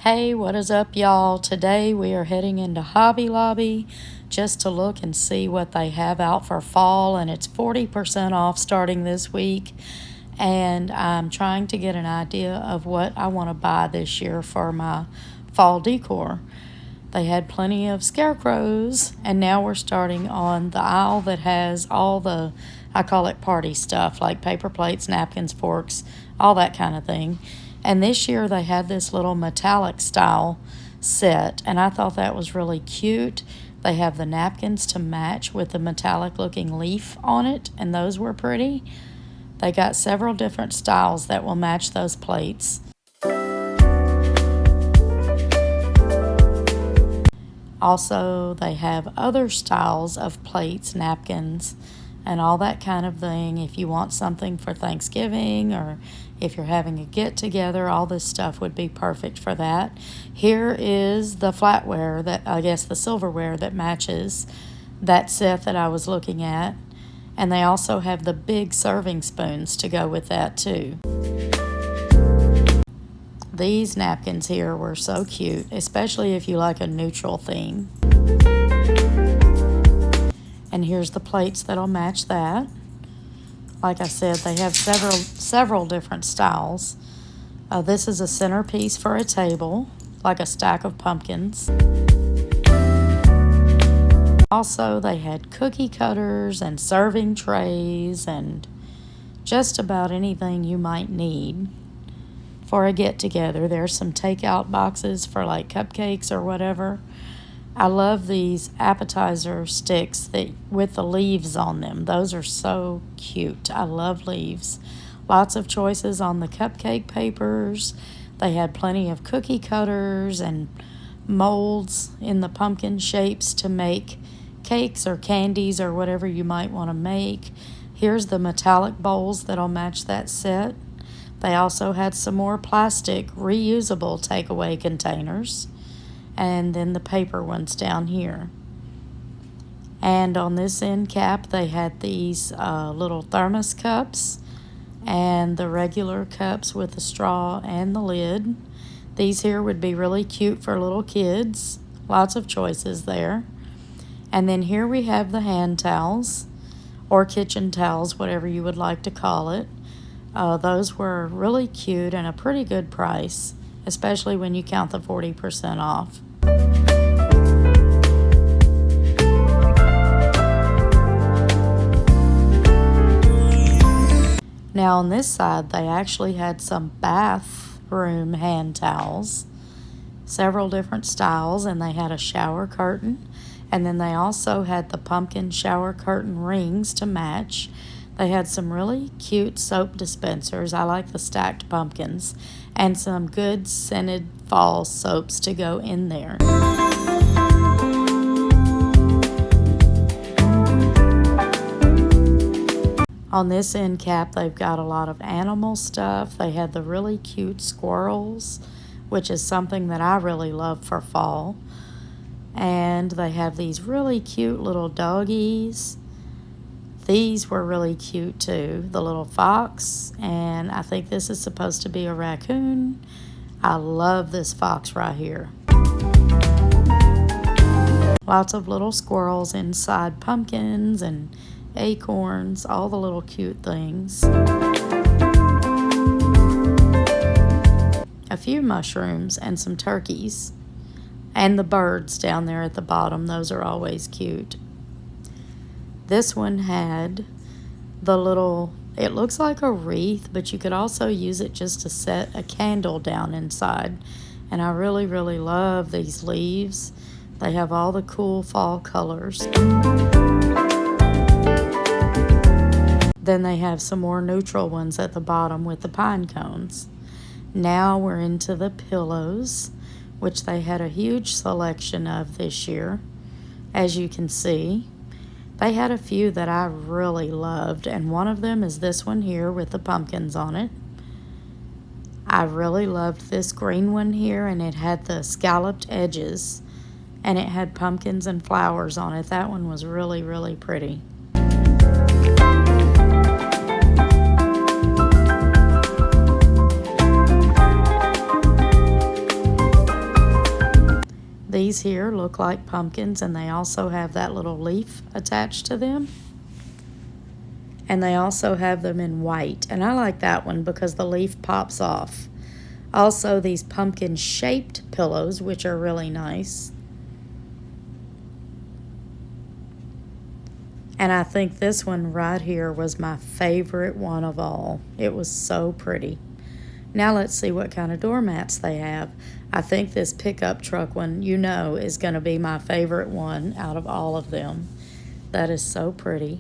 Hey, what is up, y'all? Today we are heading into Hobby Lobby just to look and see what they have out for fall, and it's 40% off starting this week. And I'm trying to get an idea of what I want to buy this year for my fall decor. They had plenty of scarecrows, and now we're starting on the aisle that has all the, I call it party stuff, like paper plates, napkins, forks, all that kind of thing. And this year they had this little metallic style set, and I thought that was really cute. They have the napkins to match with the metallic looking leaf on it, and those were pretty. They got several different styles that will match those plates. Also, they have other styles of plates, napkins, and all that kind of thing. If you want something for Thanksgiving or if you're having a get-together, all this stuff would be perfect for that. Here is the flatware, the silverware that matches that set that I was looking at. And they also have the big serving spoons to go with that too. These napkins here were so cute, especially if you like a neutral theme. And here's the plates that'll match that. Like I said, they have several different styles. This is a centerpiece for a table, like a stack of pumpkins. Also, they had cookie cutters and serving trays and just about anything you might need for a get-together. There's some takeout boxes for like cupcakes or whatever. I love these appetizer sticks with the leaves on them. Those are so cute. I love leaves. Lots of choices on the cupcake papers. They had plenty of cookie cutters and molds in the pumpkin shapes to make cakes or candies or whatever you might want to make. Here's the metallic bowls that'll match that set. They also had some more plastic reusable takeaway containers. And then the paper ones down here. And on this end cap, they had these little thermos cups and the regular cups with the straw and the lid. These here would be really cute for little kids. Lots of choices there. And then here we have the hand towels or kitchen towels, whatever you would like to call it. Those were really cute and a pretty good price, especially when you count the 40% off. Now on this side, they actually had some bathroom hand towels, several different styles, and they had a shower curtain. And then they also had the pumpkin shower curtain rings to match. They had some really cute soap dispensers. I like the stacked pumpkins. And some good scented fall soaps to go in there. On this end cap, they've got a lot of animal stuff. They had the really cute squirrels, which is something that I really love for fall. And they have these really cute little doggies. These were really cute too, the little fox, and I think this is supposed to be a raccoon. I love this fox right here. Lots of little squirrels inside pumpkins and acorns, all the little cute things. A few mushrooms and some turkeys. And the birds down there at the bottom, those are always cute. This one had the little, it looks like a wreath, but you could also use it just to set a candle down inside. And I really, really love these leaves. They have all the cool fall colors. Then they have some more neutral ones at the bottom with the pine cones. Now we're into the pillows, which they had a huge selection of this year, as you can see. They had a few that I really loved, and one of them is this one here with the pumpkins on it. I really loved this green one here, and it had the scalloped edges, and it had pumpkins and flowers on it. That one was really, really pretty. These here look like pumpkins, and they also have that little leaf attached to them. And they also have them in white, and I like that one because the leaf pops off. Also, these pumpkin-shaped pillows, which are really nice. And I think this one right here was my favorite one of all. It was so pretty. Now let's see what kind of doormats they have. I think this pickup truck one, you know, is going to be my favorite one out of all of them. That is so pretty.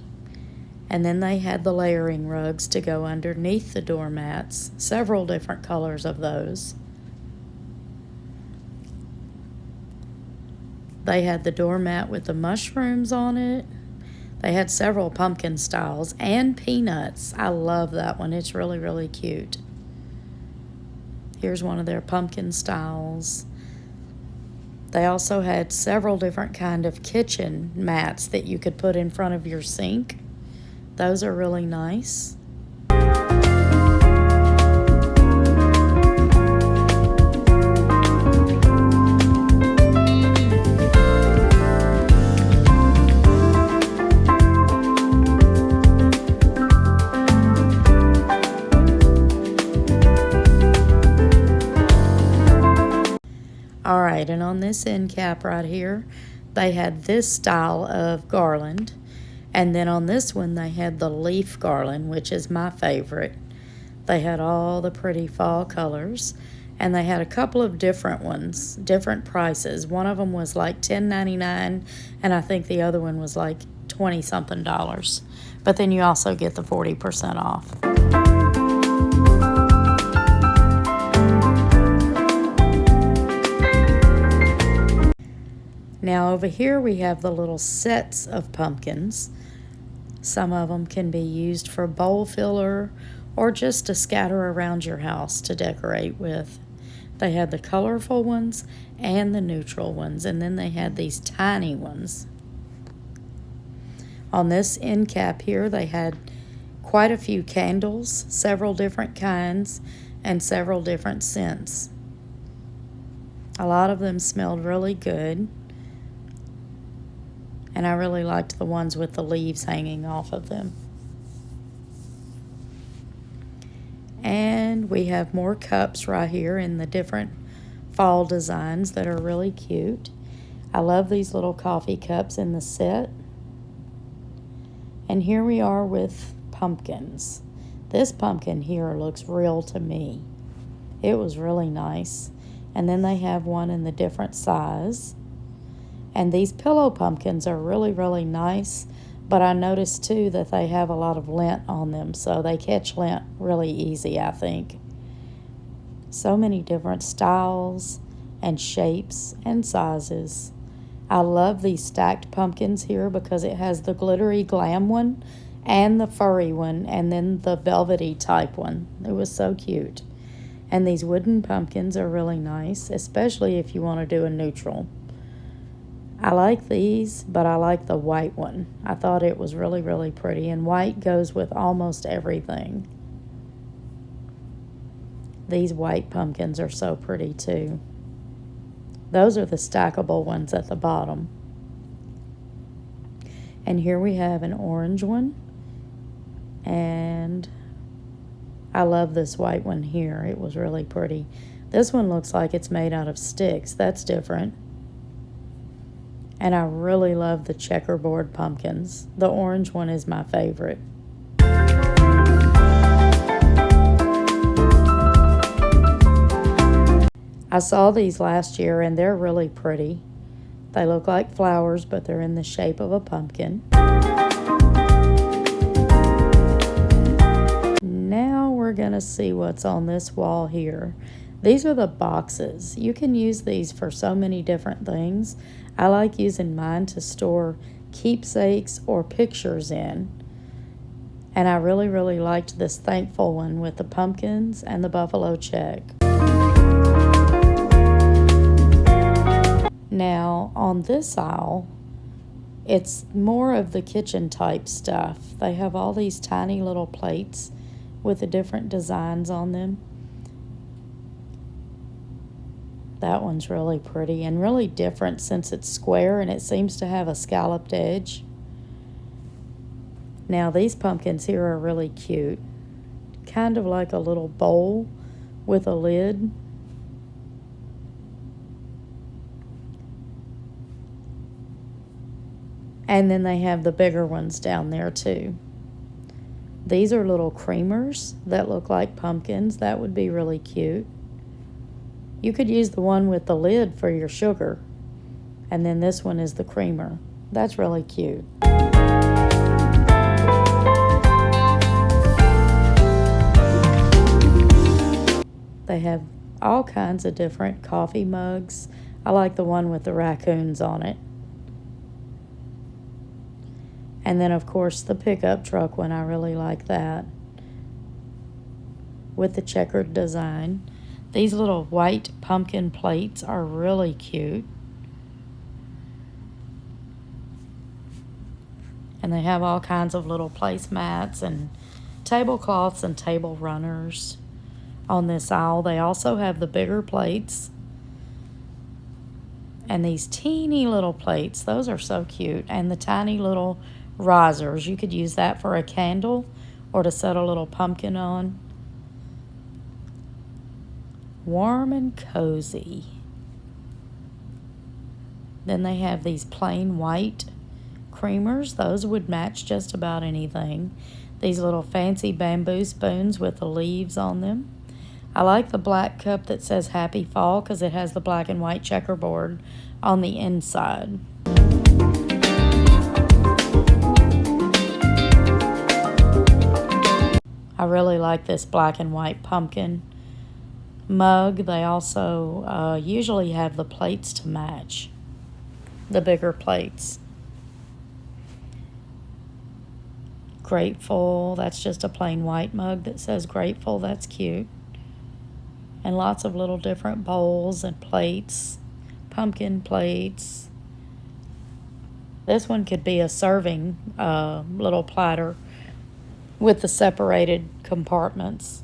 And then they had the layering rugs to go underneath the doormats. Several different colors of those. They had the doormat with the mushrooms on it. They had several pumpkin styles and peanuts. I love that one. It's really, really cute. Here's one of their pumpkin styles. They also had several different kind of kitchen mats that you could put in front of your sink. Those are really nice. All right, and on this end cap right here, they had this style of garland. And then on this one, they had the leaf garland, which is my favorite. They had all the pretty fall colors. And they had a couple of different ones, different prices. One of them was like $10.99, and I think the other one was like $20-something. But then you also get the 40% off. Now over here we have the little sets of pumpkins. Some of them can be used for bowl filler or just to scatter around your house to decorate with. They had the colorful ones and the neutral ones, and then they had these tiny ones. On this end cap here, they had quite a few candles, several different kinds, and several different scents. A lot of them smelled really good. And I really liked the ones with the leaves hanging off of them. And we have more cups right here in the different fall designs that are really cute. I love these little coffee cups in the set. And here we are with pumpkins. This pumpkin here looks real to me. It was really nice. And then they have one in the different size. And these pillow pumpkins are really, really nice, but I noticed too that they have a lot of lint on them, so they catch lint really easy, I think. So many different styles and shapes and sizes. I love these stacked pumpkins here because it has the glittery glam one and the furry one and then the velvety type one. It was so cute. And these wooden pumpkins are really nice, especially if you want to do a neutral. I like these, but I like the white one. I thought it was really, really pretty, and white goes with almost everything. These white pumpkins are so pretty too. Those are the stackable ones at the bottom. And here we have an orange one, and I love this white one here. It was really pretty. This one looks like it's made out of sticks. That's different. And I really love the checkerboard pumpkins. The orange one is my favorite. I saw these last year and they're really pretty. They look like flowers, but they're in the shape of a pumpkin. Now we're gonna see what's on this wall here. These are the boxes. You can use these for so many different things. I like using mine to store keepsakes or pictures in. And I really, really liked this thankful one with the pumpkins and the buffalo check. Now, on this aisle, it's more of the kitchen type stuff. They have all these tiny little plates with the different designs on them. That one's really pretty and really different since it's square and it seems to have a scalloped edge. Now these pumpkins here are really cute. Kind of like a little bowl with a lid. And then they have the bigger ones down there too. These are little creamers that look like pumpkins. That would be really cute. You could use the one with the lid for your sugar. And then this one is the creamer. That's really cute. They have all kinds of different coffee mugs. I like the one with the raccoons on it. And then, of course, the pickup truck one, I really like that. With the checkered design. These little white pumpkin plates are really cute. And they have all kinds of little placemats and tablecloths and table runners on this aisle. They also have the bigger plates. And these teeny little plates, those are so cute. And the tiny little risers, you could use that for a candle or to set a little pumpkin on. Warm and cozy. Then they have these plain white creamers. Those would match just about anything. These little fancy bamboo spoons with the leaves on them. I like the black cup that says Happy Fall because it has the black and white checkerboard on the inside. I really like this black and white pumpkin mug. They also usually have the plates to match, the bigger plates. Grateful, that's just a plain white mug that says Grateful. That's cute. And lots of little different bowls and plates, pumpkin plates. This one could be a serving little platter with the separated compartments.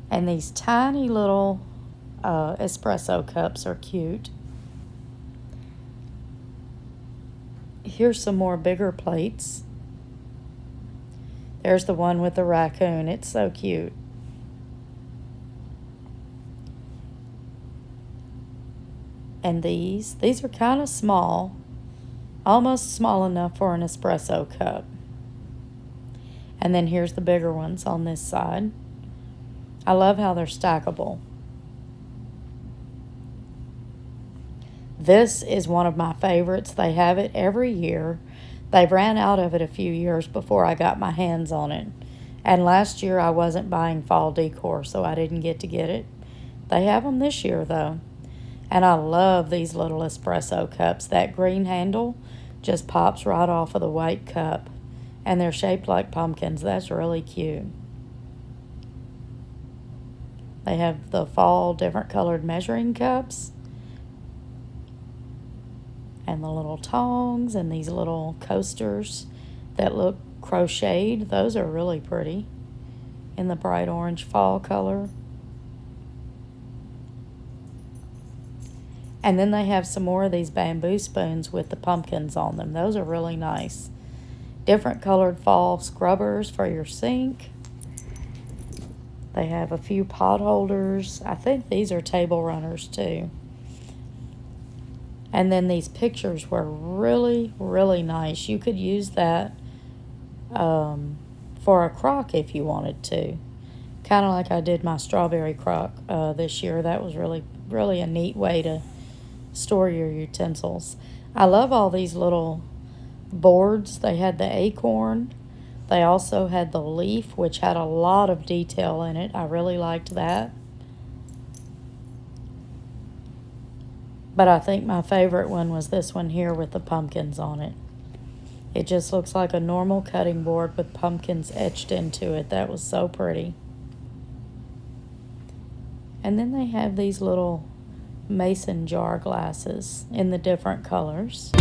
And these tiny little espresso cups are cute. Here's some more bigger plates. There's the one with the raccoon. It's so cute. And these are kind of small, almost small enough for an espresso cup. And then here's the bigger ones on this side. I love how they're stackable. This is one of my favorites. They have it every year. They've ran out of it a few years before I got my hands on it. And last year I wasn't buying fall decor, so I didn't get it. They have them this year though. And I love these little espresso cups. That green handle just pops right off of the white cup. And they're shaped like pumpkins. That's really cute. They have the fall different colored measuring cups. And the little tongs and these little coasters that look crocheted. Those are really pretty in the bright orange fall color. And then they have some more of these bamboo spoons with the pumpkins on them. Those are really nice. Different colored fall scrubbers for your sink. They have a few pot holders. I think these are table runners too. And then these pictures were really, really nice. You could use that for a crock if you wanted to. Kind of like I did my strawberry crock this year. That was really, really a neat way to store your utensils. I love all these little boards. They had the acorn. They also had the leaf, which had a lot of detail in it. I really liked that. But I think my favorite one was this one here with the pumpkins on it. It just looks like a normal cutting board with pumpkins etched into it. That was so pretty. And then they have these little mason jar glasses in the different colors.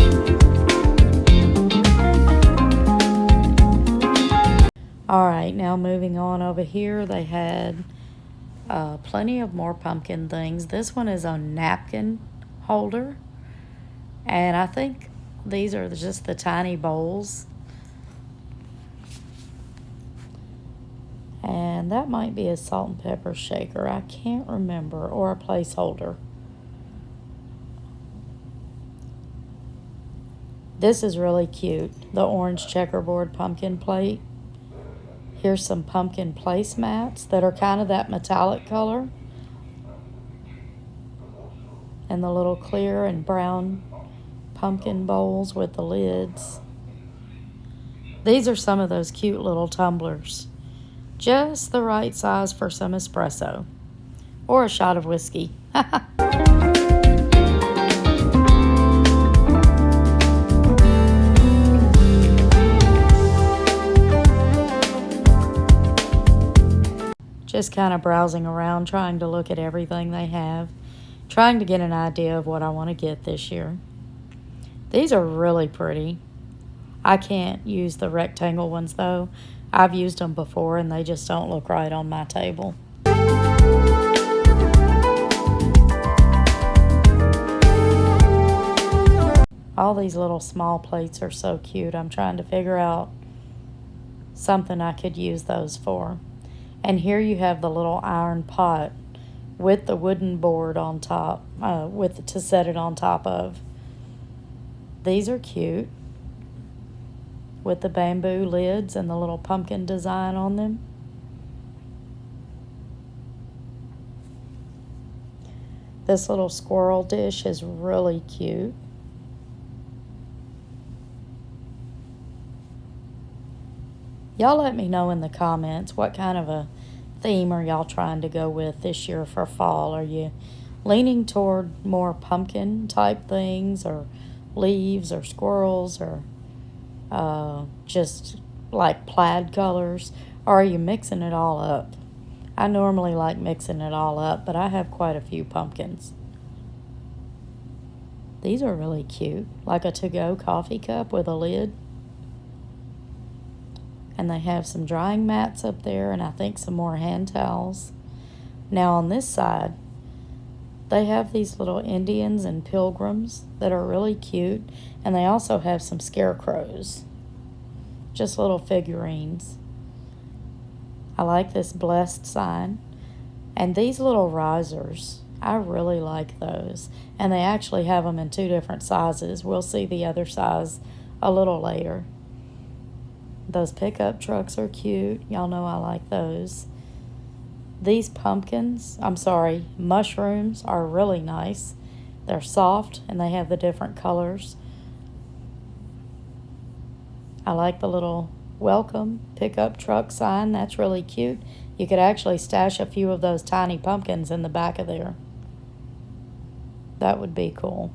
All right, now moving on over here, they had Plenty of more pumpkin things. This one is a napkin holder. And I think these are just the tiny bowls. And that might be a salt and pepper shaker. I can't remember. Or a placeholder. This is really cute. The orange checkerboard pumpkin plate. Here's some pumpkin placemats that are kind of that metallic color. And the little clear and brown pumpkin bowls with the lids. These are some of those cute little tumblers. Just the right size for some espresso. Or a shot of whiskey. Just kind of browsing around, trying to look at everything they have. Trying to get an idea of what I want to get this year. These are really pretty. I can't use the rectangle ones though. I've used them before and they just don't look right on my table. All these little small plates are so cute. I'm trying to figure out something I could use those for. And here you have the little iron pot with the wooden board on top, to set it on top of. These are cute with the bamboo lids and the little pumpkin design on them. This little squirrel dish is really cute. Y'all let me know in the comments what kind of a theme are y'all trying to go with this year for fall. Are you leaning toward more pumpkin type things or leaves or squirrels or just like plaid colors? Or are you mixing it all up? I normally like mixing it all up, but I have quite a few pumpkins. These are really cute, like a to-go coffee cup with a lid. And they have some drying mats up there and I think some more hand towels. Now on this side, they have these little Indians and pilgrims that are really cute. And they also have some scarecrows. Just little figurines. I like this blessed sign. And these little risers, I really like those. And they actually have them in 2 different sizes. We'll see the other size a little later. Those pickup trucks are cute. Y'all know I like those. These mushrooms are really nice. They're soft and they have the different colors. I like the little welcome pickup truck sign. That's really cute. You could actually stash a few of those tiny pumpkins in the back of there. That would be cool.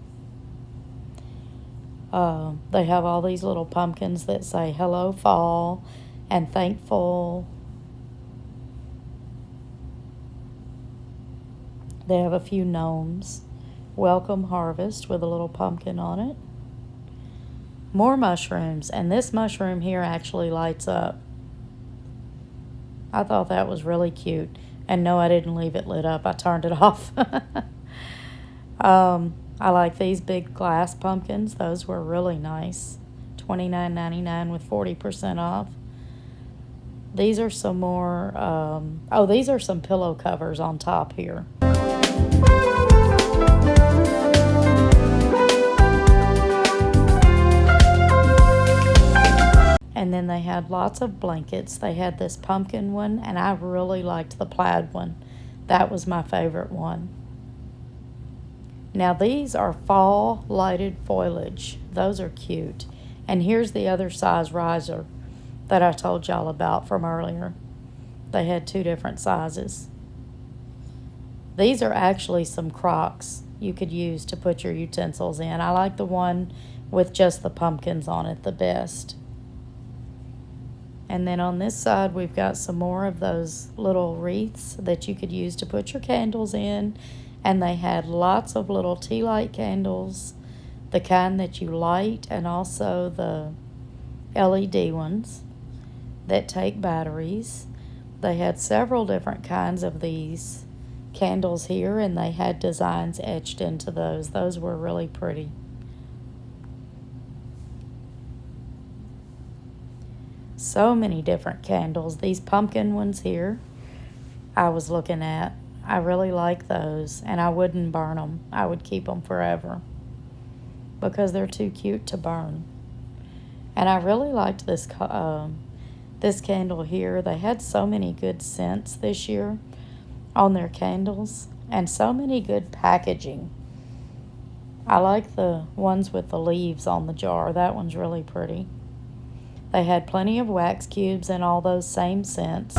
They have all these little pumpkins that say hello fall and thankful. They have a few gnomes. Welcome harvest with a little pumpkin on it. More mushrooms, and this mushroom here actually lights up. I thought that was really cute. And no, I didn't leave it lit up. I turned it off. I like these big glass pumpkins. Those were really nice. $29.99 with 40% off. These are some more, these are some pillow covers on top here. And then they had lots of blankets. They had this pumpkin one, and I really liked the plaid one. That was my favorite one. Now these are fall lighted foliage. Those are cute. And here's the other size riser that I told y'all about from earlier. They had 2 different sizes. These are actually some crocks you could use to put your utensils in. I like the one with just the pumpkins on it the best. And then on this side, we've got some more of those little wreaths that you could use to put your candles in. And they had lots of little tea light candles, the kind that you light, and also the LED ones that take batteries. They had several different kinds of these candles here, and they had designs etched into those. Those were really pretty. So many different candles. These pumpkin ones here I was looking at, I really like those, and I wouldn't burn them. I would keep them forever because they're too cute to burn. And I really liked this candle here. They had so many good scents this year on their candles and so many good packaging. I like the ones with the leaves on the jar. That one's really pretty. They had plenty of wax cubes and all those same scents.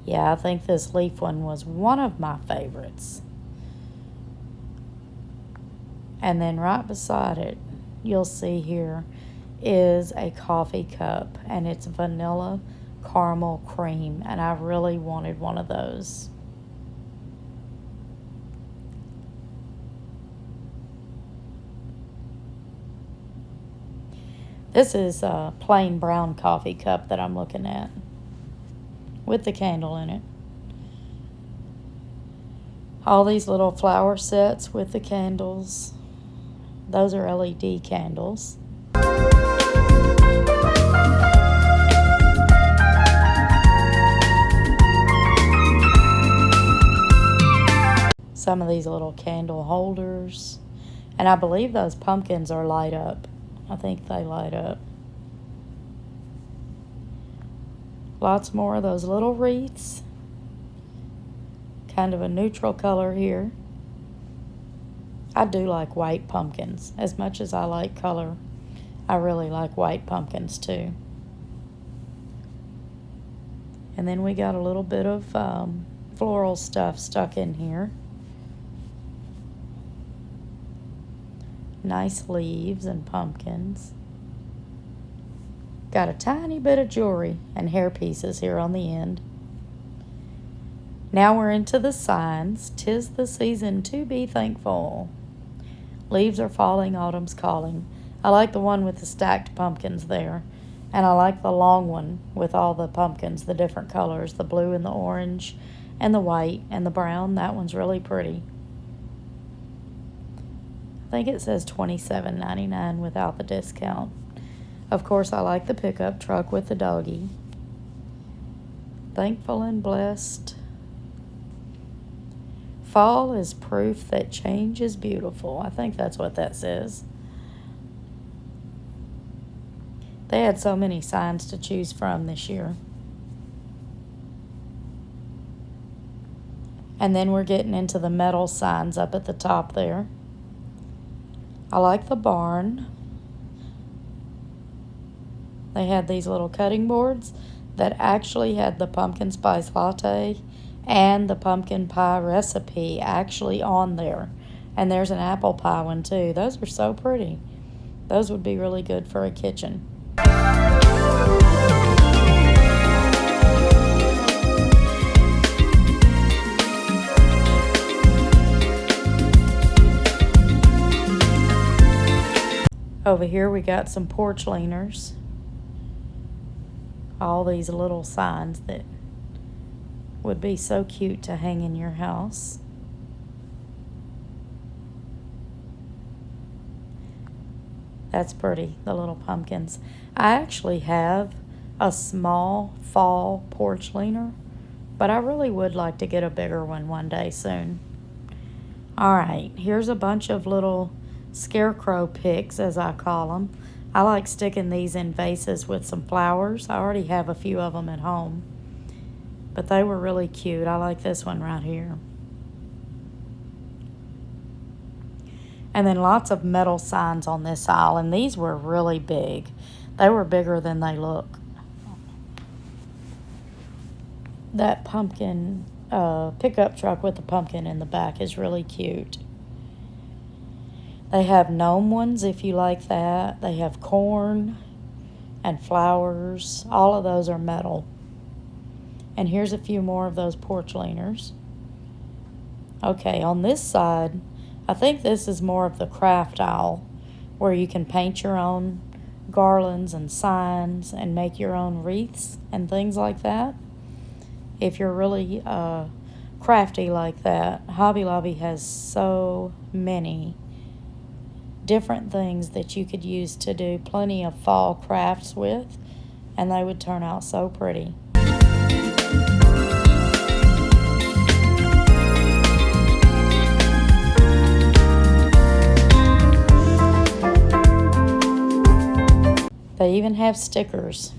Yeah, I think this leaf one was one of my favorites. And then right beside it, you'll see here is a coffee cup, and it's vanilla caramel cream, and I really wanted one of those. This is a plain brown coffee cup that I'm looking at with the candle in it. All these little flower sets with the candles. Those are LED candles. Some of these little candle holders. And I believe those pumpkins are light up. I think they light up. Lots more of those little wreaths. Kind of a neutral color here. I do like white pumpkins. As much as I like color, I really like white pumpkins too. And then we got a little bit of floral stuff stuck in here. Nice leaves and pumpkins. Got a tiny bit of jewelry and hair pieces here on the end. Now we're into the signs. 'Tis the season to be thankful. Leaves are falling, autumn's calling. I like the one with the stacked pumpkins there. And I like the long one with all the pumpkins, the different colors, the blue and the orange and the white and the brown. That one's really pretty. I think it says $27.99 without the discount. Of course, I like the pickup truck with the doggy. Thankful and blessed. Fall is proof that change is beautiful. I think that's what that says. They had so many signs to choose from this year. And then we're getting into the metal signs up at the top there. I like the barn. They had these little cutting boards that actually had the pumpkin spice latte and the pumpkin pie recipe actually on there. And there's an apple pie one too. Those are so pretty. Those would be really good for a kitchen. Over here we got some porch leaners. All these little signs that would be so cute to hang in your house. That's pretty, the little pumpkins. I actually have a small fall porch leaner, but I really would like to get a bigger one day soon. All right, here's a bunch of little scarecrow picks, as I call them. I like sticking these in vases with some flowers. I already have a few of them at home, but they were really cute. I like this one right here. And then lots of metal signs on this aisle, and these were really big. They were bigger than they look. That pumpkin pickup truck with the pumpkin in the back is really cute. They have gnome ones if you like that. They have corn and flowers. All of those are metal. And here's a few more of those porch leaners. Okay, on this side, I think this is more of the craft aisle. where you can paint your own garlands and signs and make your own wreaths and things like that. If you're really crafty like that, Hobby Lobby has so many different things that you could use to do plenty of fall crafts with, and they would turn out so pretty. They even have stickers.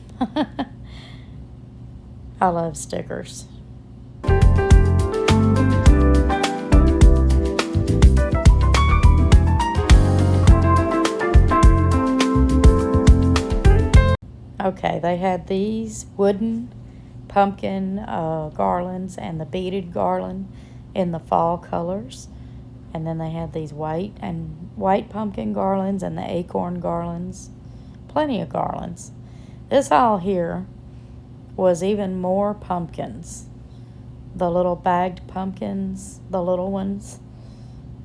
I love stickers. Okay, they had these wooden pumpkin garlands and the beaded garland in the fall colors. And then they had these white pumpkin garlands and the acorn garlands. Plenty of garlands. This aisle here was even more pumpkins. The little bagged pumpkins, the little ones.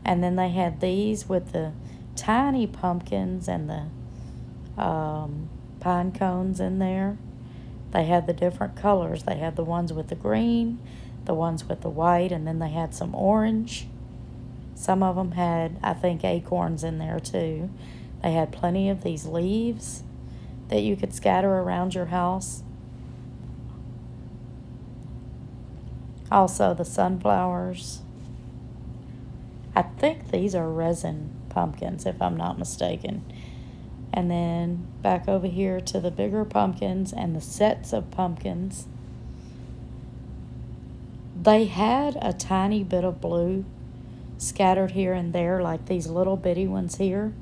And then they had these with the tiny pumpkins and the pine cones in there. They had the different colors. They had the ones with the green, the ones with the white, and then they had some orange. Some of them had, I think, acorns in there too. They had plenty of these leaves that you could scatter around your house. Also the sunflowers. I think these are resin pumpkins, if I'm not mistaken. And then back over here to the bigger pumpkins and the sets of pumpkins. They had a tiny bit of blue scattered here and there, like these little bitty ones here.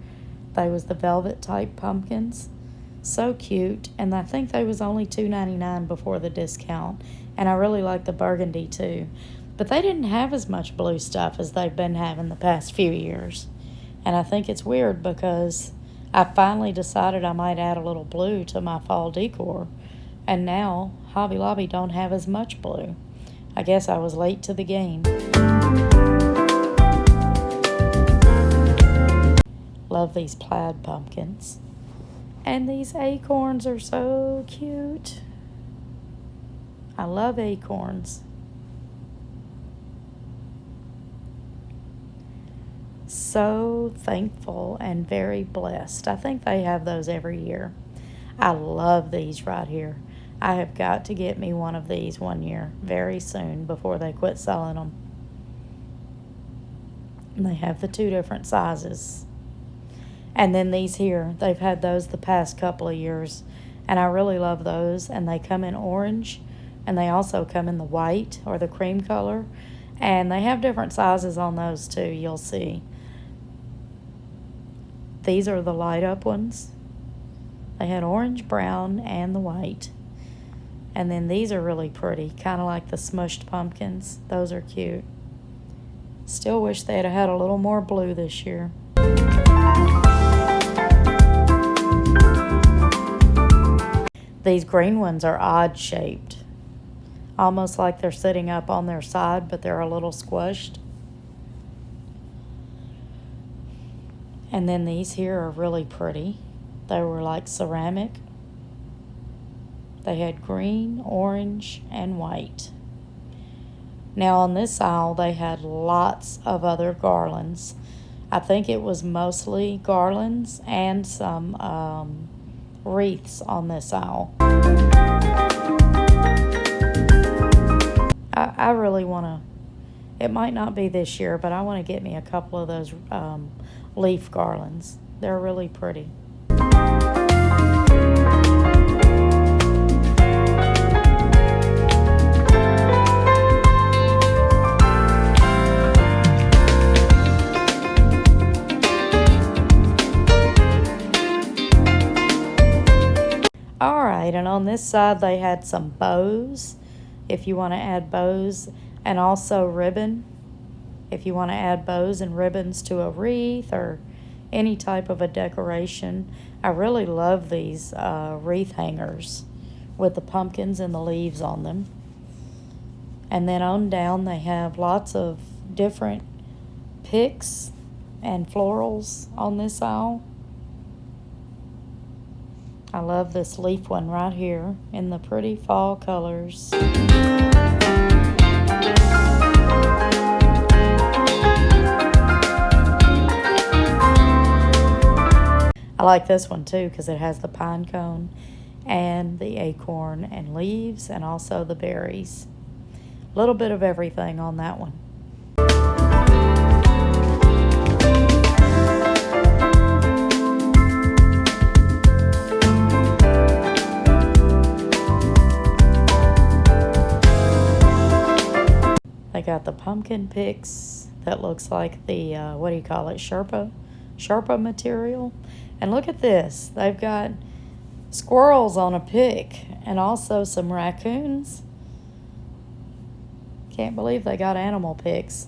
They was the velvet type pumpkins. So cute. And I think they was only $2.99 before the discount. And I really like the burgundy too. But they didn't have as much blue stuff as they've been having the past few years. And I think it's weird because I finally decided I might add a little blue to my fall decor. And now Hobby Lobby don't have as much blue. I guess I was late to the game. Love these plaid pumpkins. And these acorns are so cute. I love acorns. So thankful and very blessed. I think they have those every year. I love these right here. I have got to get me one of these one year very soon before they quit selling them. And they have the two different sizes. And then these here, they've had those the past couple of years. And I really love those. And they come in orange. And they also come in the white or the cream color. And they have different sizes on those too, you'll see. These are the light up ones. They had orange, brown, and the white. And then these are really pretty, kind of like the smushed pumpkins. Those are cute. Still wish they'd have had a little more blue this year. These green ones are odd shaped. Almost like they're sitting up on their side, but they're a little squished. And then these here are really pretty. They were like ceramic. They had green, orange, and white. Now on this aisle, they had lots of other garlands. I think it was mostly garlands and some wreaths on this aisle. I really want to, it might not be this year, but I want to get me a couple of those leaf garlands. They're really pretty. All right, and on this side they had some bows, if you want to add bows, and also ribbon, if you want to add bows and ribbons to a wreath or any type of a decoration. I really love these wreath hangers with the pumpkins and the leaves on them. And then on down they have lots of different picks and florals on this aisle. I love this leaf one right here in the pretty fall colors. I like this one too because it has the pine cone and the acorn and leaves and also the berries. A little bit of everything on that one. They got the pumpkin picks that looks like the, what do you call it, Sherpa material. And look at this. They've got squirrels on a pick and also some raccoons. Can't believe they got animal picks.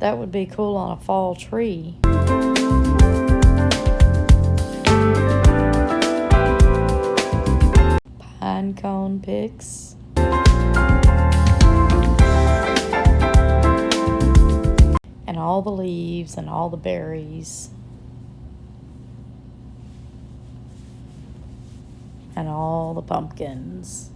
That would be cool on a fall tree. Pine cone picks. And all the leaves and all the berries. And all the pumpkins.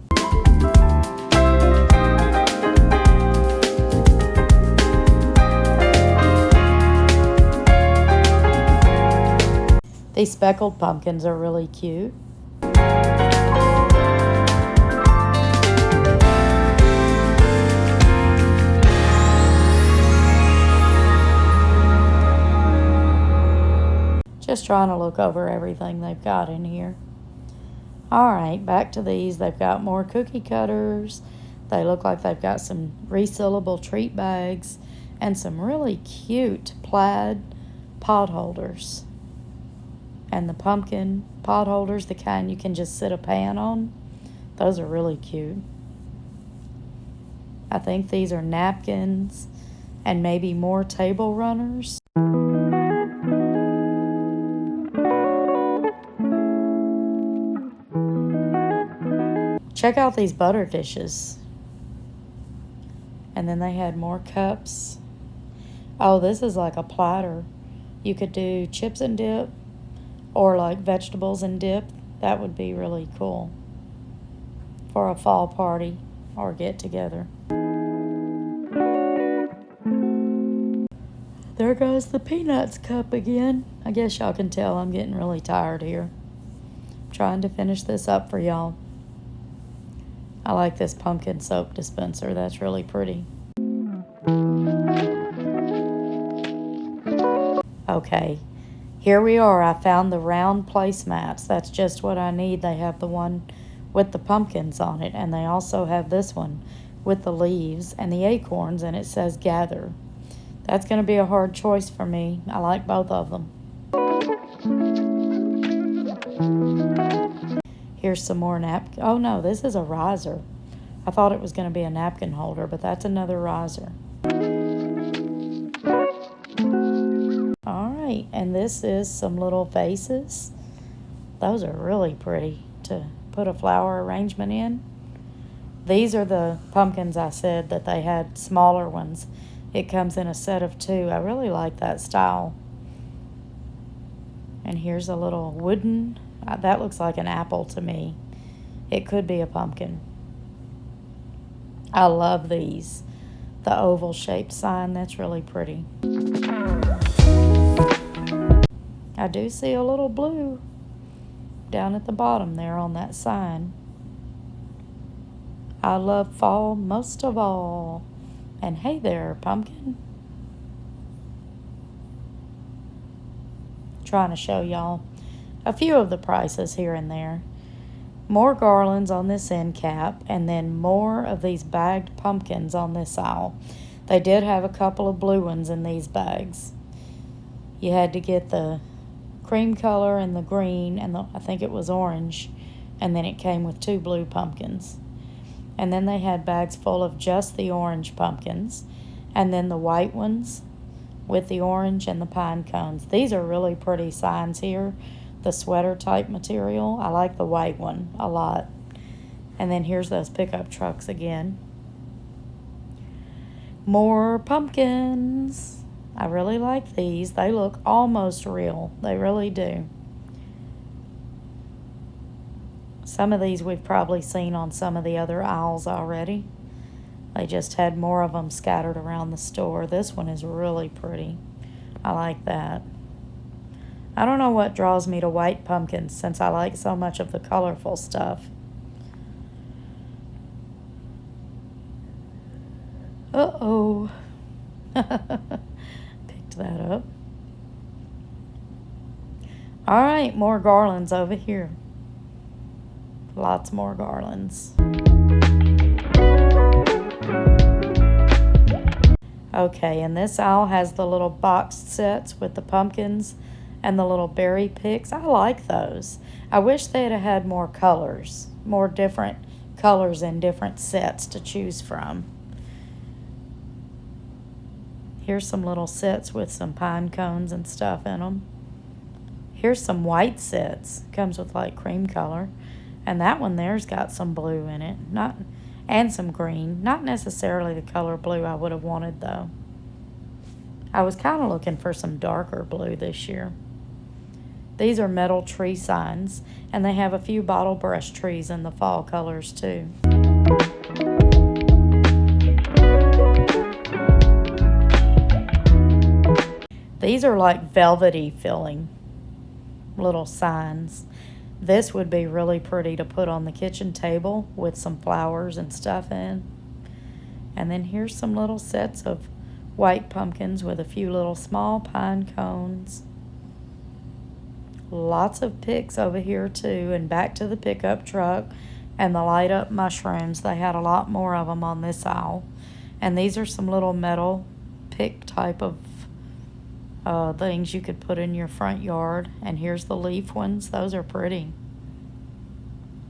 These speckled pumpkins are really cute. Just trying to look over everything they've got in here. Alright, back to these. They've got more cookie cutters. They look like they've got some resealable treat bags and some really cute plaid pot holders. And the pumpkin pot holders, the kind you can just sit a pan on, those are really cute. I think these are napkins and maybe more table runners. Check out these butter dishes. And then they had more cups. Oh, this is like a platter. You could do chips and dip or like vegetables and dip. That would be really cool for a fall party or get together. There goes the peanuts cup again. I guess y'all can tell I'm getting really tired here. I'm trying to finish this up for y'all. I like this pumpkin soap dispenser. That's really pretty. Okay, here we are. I found the round placemats. That's just what I need. They have the one with the pumpkins on it, and they also have this one with the leaves and the acorns, and it says gather. That's going to be a hard choice for me. I like both of them. Here's some more napkin. Oh no, this is a riser. I thought it was going to be a napkin holder, but that's another riser. Alright, and this is some little vases. Those are really pretty to put a flower arrangement in. These are the pumpkins I said that they had smaller ones. It comes in a set of 2. I really like that style. And here's a little wooden, that looks like an apple to me. It could be a pumpkin. I love these. The oval shaped sign, that's really pretty. I do see a little blue down at the bottom there on that sign. I love fall most of all. And hey there, pumpkin. Trying to show y'all a few of the prices here and there. More garlands on this end cap, and then more of these bagged pumpkins on this aisle. They did have a couple of blue ones in these bags. You had to get the cream color and the green, and I think it was orange, and then it came with 2 blue pumpkins. And then they had bags full of just the orange pumpkins, and then the white ones with the orange and the pine cones. These are really pretty signs here. The sweater type material. I like the white one a lot. And then here's those pickup trucks again. More pumpkins. I really like these. They look almost real. They really do. Some of these we've probably seen on some of the other aisles already. They just had more of them scattered around the store. This one is really pretty. I like that. I don't know what draws me to white pumpkins since I like so much of the colorful stuff. Uh-oh. Picked that up. All right, more garlands over here. Lots more garlands. Okay, and this aisle has the little boxed sets with the pumpkins and the little berry picks. I like those. I wish they'd have had more colors, more different colors and different sets to choose from. Here's some little sets with some pine cones and stuff in them. Here's some white sets. Comes with like cream color. And that one there's got some blue in it. And some green. Not necessarily the color blue I would have wanted though. I was kind of looking for some darker blue this year. These are metal tree signs, and they have a few bottle brush trees in the fall colors too. These are like velvety feeling little signs. This would be really pretty to put on the kitchen table with some flowers and stuff in. And then here's some little sets of white pumpkins with a few little small pine cones. Lots of picks over here too, and back to the pickup truck and the light up mushrooms. They had a lot more of them on this aisle. And these are some little metal pick type of things you could put in your front yard. And here's the leaf ones. Those are pretty.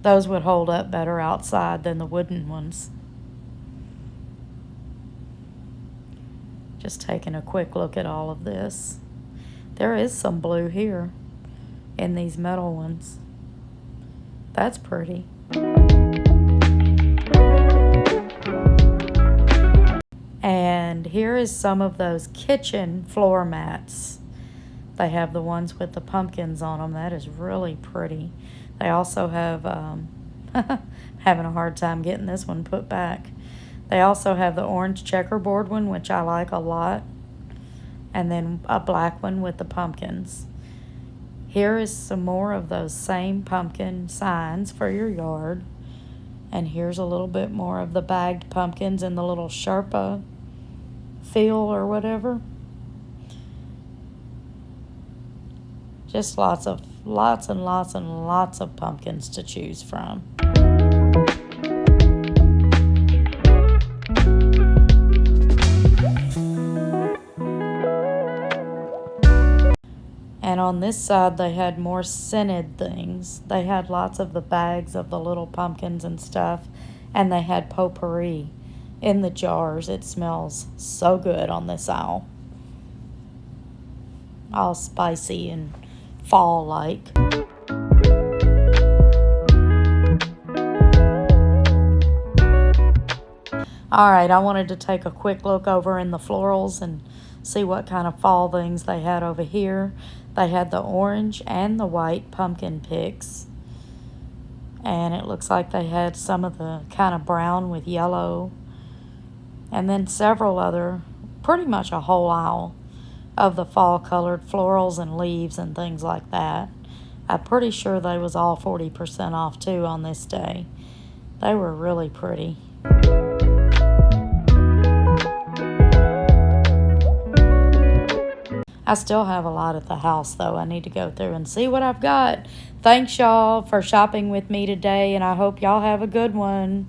Those would hold up better outside than the wooden ones. Just taking a quick look at all of this. There is some blue here in these metal ones. That's pretty. And here is some of those kitchen floor mats. They have the ones with the pumpkins on them. That is really pretty. They also have, having a hard time getting this one put back. They also have the orange checkerboard one, which I like a lot. And then a black one with the pumpkins. Here is some more of those same pumpkin signs for your yard. And here's a little bit more of the bagged pumpkins in the little Sherpa feel or whatever. Just lots and lots and lots of pumpkins to choose from. And on this side, they had more scented things. They had lots of the bags of the little pumpkins and stuff. And they had potpourri in the jars. It smells so good on this aisle. All spicy and fall-like. All right, I wanted to take a quick look over in the florals and see what kind of fall things they had over here. They had the orange and the white pumpkin picks. And it looks like they had some of the kind of brown with yellow. And then several other, pretty much a whole aisle of the fall colored florals and leaves and things like that. I'm pretty sure they was all 40% off too on this day. They were really pretty. I still have a lot at the house though. I need to go through and see what I've got. Thanks y'all for shopping with me today, and I hope y'all have a good one.